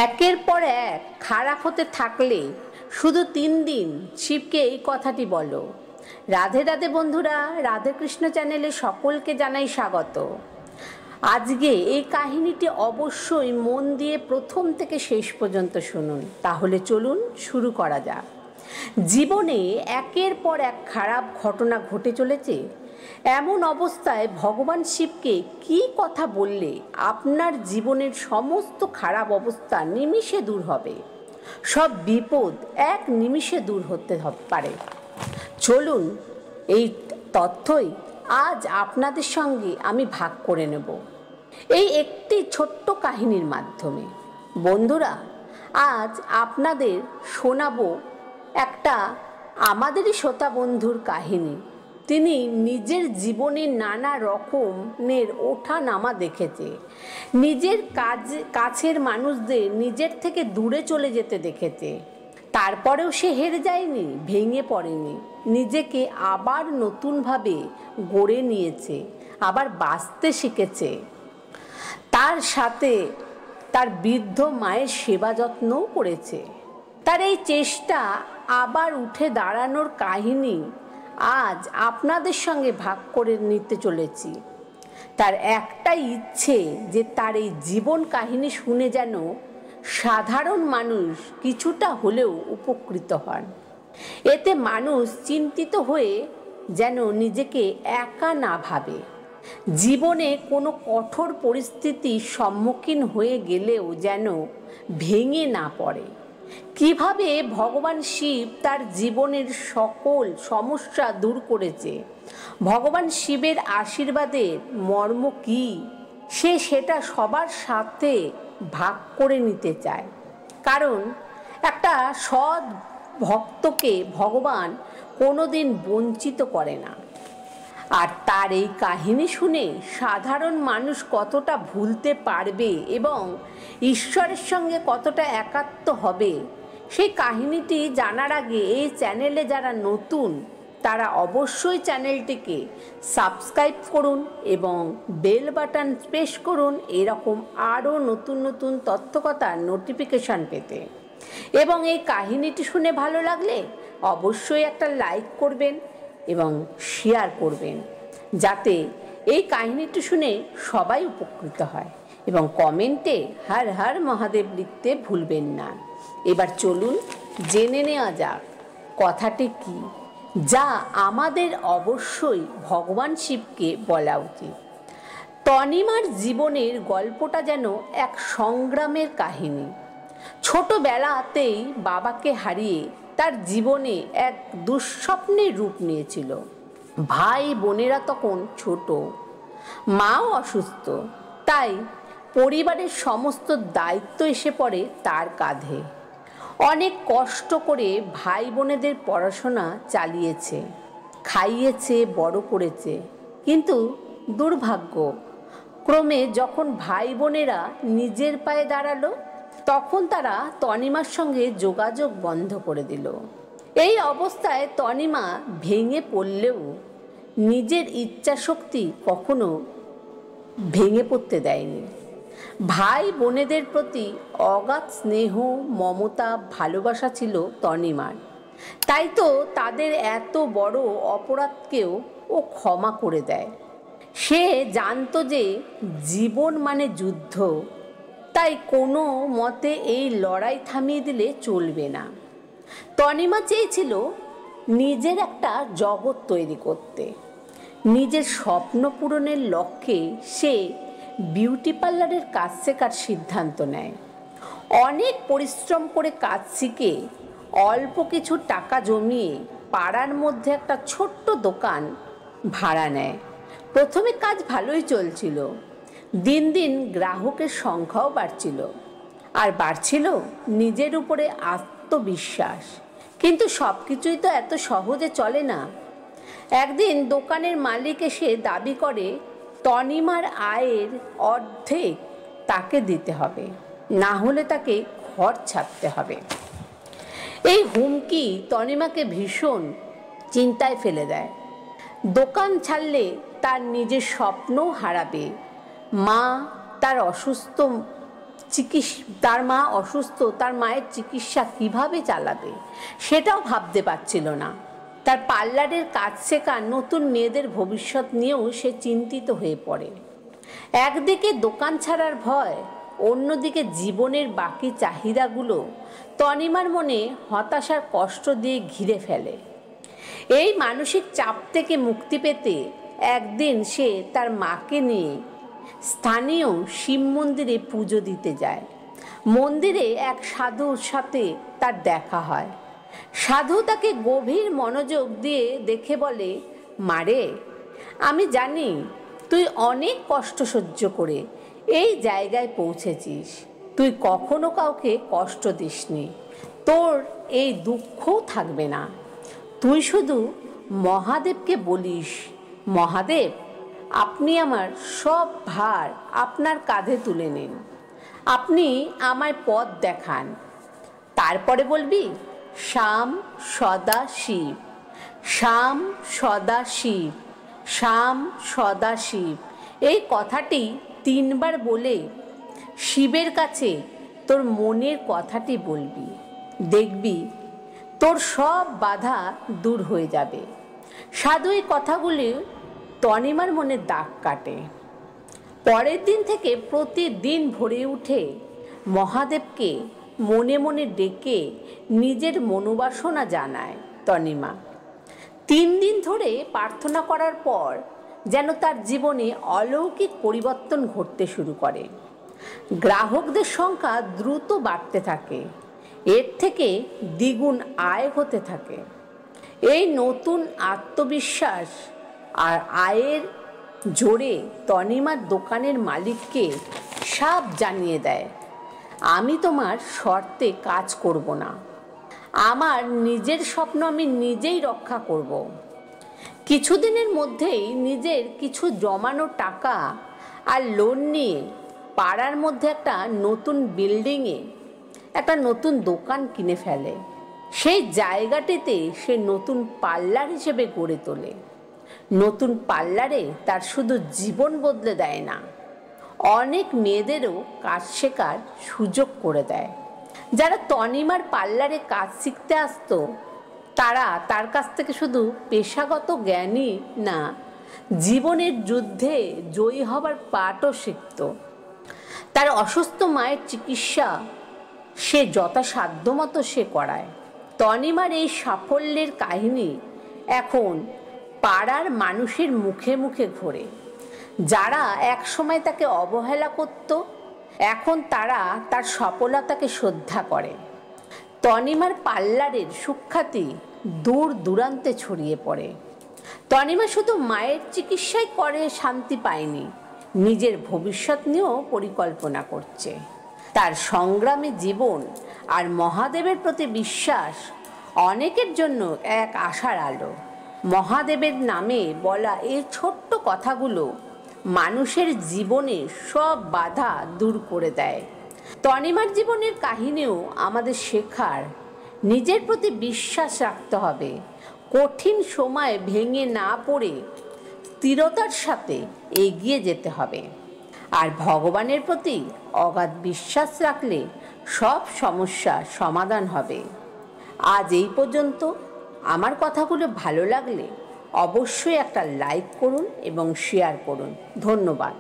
একের পর এক খারাপ হতে থাকলে শুধু 3 দিন শিবকে এই কথাটি বলো। রাধে রাধে বন্ধুরা, রাধে কৃষ্ণ চ্যানেলে সকলকে জানাই স্বাগত। আজকে এই কাহিনীটি অবশ্যই মন দিয়ে প্রথম থেকে শেষ পর্যন্ত শুনুন। তাহলে চলুন শুরু করা যাক। জীবনে একের পর এক খারাপ ঘটনা ঘটে চলেছে। এমন অবস্থায় ভগবান শিবকে কি কথা বললে আপনার জীবনের সমস্ত খারাপ অবস্থা নিমিষে দূর হবে? সব বিপদ এক নিমিষে দূর হতে পারে। চলুন এই তথ্যই আজ আপনাদের সঙ্গে আমি ভাগ করে নেব এই একটি ছোট্ট কাহিনীর মাধ্যমে। বন্ধুরা, আজ আপনাদের শোনাবো একটা আমাদেরই শ্রোতা বন্ধুর কাহিনী। তিনি নিজের জীবনে নানা রকমের ওঠা নামা দেখেছে। নিজের কাছের মানুষদের নিজের থেকে দূরে চলে যেতে দেখেছে। তারপরেও সে হেরে যায়নি, ভেঙে পড়েনি, নিজেকে আবার নতুনভাবে গড়ে নিয়েছে, আবার বাঁচতে শিখেছে। তার সাথে তার বৃদ্ধ মায়ের সেবা যত্নও করেছে। তার এই চেষ্টা আবার উঠে দাঁড়ানোর কাহিনী আজ আপনাদের সঙ্গে ভাগ করে নিতে চলেছি। তার একটাই ইচ্ছে যে তার এই জীবন কাহিনী শুনে যেন সাধারণ মানুষ কিছুটা হলেও উপকৃত হন। এতে মানুষ চিন্তিত হয়ে যেন নিজেকে একা না ভাবে। জীবনে কোনো কঠোর পরিস্থিতির সম্মুখীন হয়ে গেলেও যেন ভেঙে না পড়ে। কিভাবে ভগবান শিব তার জীবনের সকল সমস্যা দূর করেছে, ভগবান শিবের আশীর্বাদের মর্ম কী, সেটা সবার সাথে ভাগ করে নিতে চায়। কারণ একটা সৎ ভক্তকে ভগবান কোনোদিন বঞ্চিত করে না। আর তার এই কাহিনী শুনে সাধারণ মানুষ কতটা ভুলতে পারবে এবং ঈশ্বরের সঙ্গে কতটা একাত্ম হবে, সেই কাহিনীটি জানার আগে এই চ্যানেলে যারা নতুন তারা অবশ্যই চ্যানেলটিকে সাবস্ক্রাইব করুন এবং বেল বাটন প্রেস করুন এরকম আরও নতুন নতুন তথ্যকথার নোটিফিকেশান পেতে। এবং এই কাহিনীটি শুনে ভালো লাগলে অবশ্যই একটা লাইক করবেন এবং শেয়ার করবেন, যাতে এই কাহিনীটি শুনে সবাই উপকৃত হয়। এবং কমেন্টে হর হর মহাদেব লিখতে ভুলবেন না। এবার চলুন জেনে নেওয়া যাক কথাটি কি, যা আমাদের অবশ্যই ভগবান শিবকে বলা উচিত। তনিমার জীবনের গল্পটা যেন এক সংগ্রামের কাহিনী। ছোটবেলাতেই বাবাকে হারিয়ে তার জীবনে এক দুঃস্বপ্নের রূপ নিয়েছিল। ভাই বোনেরা তখন ছোট, মাও অসুস্থ, তাই পরিবারের সমস্ত দায়িত্ব এসে পড়ে তার কাঁধে। অনেক কষ্ট করে ভাই বোনেদের পড়াশোনা চালিয়েছে, খাইয়েছে, বড় করেছে। কিন্তু দুর্ভাগ্য, ক্রমে যখন ভাই বোনেরা নিজের পায়ে দাঁড়ালো তখন তারা তনিমার সঙ্গে যোগাযোগ বন্ধ করে দিল। এই অবস্থায় তনিমা ভেঙে পড়লেও নিজের ইচ্ছাশক্তি কখনো ভেঙে পড়তে দেয়নি। ভাই বোনেদের প্রতি অগাধ স্নেহ, মমতা, ভালোবাসা ছিল তনিমার। তাই তো তাদের এত বড় অপরাধকেও ও ক্ষমা করে দেয়। সে জানতো যে জীবন মানে যুদ্ধ, তাই কোনো মতে এই লড়াই থামিয়ে দিলে চলবে না। তনিমা চেয়েছিল নিজের একটা জগৎ তৈরি করতে। নিজের স্বপ্ন পূরণের লক্ষ্যে সে বিউটি পার্লারের কাজ শেখার সিদ্ধান্ত নেয়। অনেক পরিশ্রম করে কাজ শিখে অল্প কিছু টাকা জমিয়ে পাড়ার মধ্যে একটা ছোট্ট দোকান ভাড়া নেয়। প্রথমে কাজ ভালোই চলছিল, দিন দিন গ্রাহকের সংখ্যাও বাড়ছিল, আর বাড়ছিল নিজের উপরে আত্মবিশ্বাস। কিন্তু সব কিছুই তো এত সহজে চলে না। একদিন দোকানের মালিক এসে দাবি করে তনিমার আয়ের অর্ধেক তাকে দিতে হবে, না হলে তাকে ঘর ছাড়তে হবে। এই হুমকি তনিমাকে ভীষণ চিন্তায় ফেলে দেয়। দোকান ছাড়লে তার নিজের স্বপ্নও হারাবে, মা, তার অসুস্থ তার মা অসুস্থ, তার মায়ের চিকিৎসা কিভাবে চালাবে সেটাও ভাবতে পারছিল না। তার পার্লারের কাজ শেখা নতুন মেয়েদের ভবিষ্যৎ নিয়েও সে চিন্তিত হয়ে পড়ে। একদিকে দোকান ছাড়ার ভয়, অন্যদিকে জীবনের বাকি চাহিদাগুলো তনিমার মনে হতাশার কষ্ট দিয়ে ঘিরে ফেলে। এই মানসিক চাপ থেকে মুক্তি পেতে একদিন সে তার মাকে নিয়ে স্থানীয় শিব মন্দিরে পুজো দিতে যায়। মন্দিরে এক সাধুর সাথে তার দেখা হয়। সাধু তাকে গভীর মনোযোগ দিয়ে দেখে বলে, মারে, আমি জানি তুই অনেক কষ্ট সহ্য করে এই জায়গায় পৌঁছেছিস। তুই কখনো কাউকে কষ্ট দিসনি, তোর এই দুঃখও থাকবে না। তুই শুধু মহাদেবকে বলিস, মহাদেব, আপনি আমার সব ভার আপনার কাঁধে তুলে নিন, আপনি আমায় পথ দেখান। তারপরে বলবি, শ্যাম সদা শিব, শ্যাম সদা শিব, শ্যাম সদা শিব। এই কথাটি 3 বার বলে শিবের কাছে তোর মনের কথাটি বলবি। দেখবি তোর সব বাধা দূর হয়ে যাবে। সাধু এই কথাগুলি তনিমার মনে দাগ কাটে। পরের দিন থেকে প্রতিদিন ভোরে উঠে মহাদেবকে মনে মনে ডেকে নিজের মনোবাসনা জানায় তনিমা। 3 দিন ধরে প্রার্থনা করার পর যেন তার জীবনে অলৌকিক পরিবর্তন ঘটতে শুরু করে। গ্রাহকদের সংখ্যা দ্রুত বাড়তে থাকে, এর থেকে দ্বিগুণ আয় হতে থাকে। এই নতুন আত্মবিশ্বাস আর আয়ের জোরে তনিমার দোকানের মালিককে সাফ জানিয়ে দেয়, আমি তোমার শর্তে কাজ করব না, আমার নিজের স্বপ্ন আমি নিজেই রক্ষা করব। কিছুদিনের মধ্যেই নিজের কিছু জমানো টাকা আর লোন নিয়ে পাড়ার মধ্যে একটা নতুন বিল্ডিংয়ে একটা নতুন দোকান কিনে ফেলে। সেই জায়গাটিতে সে নতুন পার্লার হিসেবে গড়ে তোলে। নতুন পার্লারে তার শুধু জীবন বদলে দেয় না, অনেক মেয়েদেরও কাজ শেখার সুযোগ করে দেয়। যারা তনিমার পার্লারে কাজ শিখতে আসতো তারা তার কাছ থেকে শুধু পেশাগত জ্ঞানই না, জীবনের যুদ্ধে জয়ী হবার পাঠও শিখত। তার অসুস্থ মায়ের চিকিৎসা সে যথাসাধ্যমতো সে করায়। তনিমার এই সাফল্যের কাহিনী এখন পাড়ার মানুষের মুখে মুখে ঘোরে। যারা একসময় তাকে অবহেলা করত, এখন তারা তার সফলতাকে শ্রদ্ধা করে। তনিমার পার্লারের সুখ্যাতি দূর দূরান্তে ছড়িয়ে পড়ে। তনিমা শুধু মায়ের চিকিৎসাই করে শান্তি পায়নি, নিজের ভবিষ্যৎ নিয়েও পরিকল্পনা করছে। তার সংগ্রামী জীবন আর মহাদেবের প্রতি বিশ্বাস অনেকের জন্য এক আশার আলো। মহাদেবের নামে বলা এই ছোট্ট কথাগুলো মানুষের জীবনে সব বাধা দূর করে দেয়। তনিমার জীবনের কাহিনীও আমাদের শেখার, নিজের প্রতি বিশ্বাস রাখতে হবে, কঠিন সময় ভেঙে না পড়ে স্থিরতার সাথে এগিয়ে যেতে হবে। আর ভগবানের প্রতি অগাধ বিশ্বাস রাখলে সব সমস্যা সমাধান হবে। আজ এই পর্যন্ত। আমার কথাগুলো ভালো লাগলে অবশ্যই একটা লাইক করুন এবং শেয়ার করুন। ধন্যবাদ।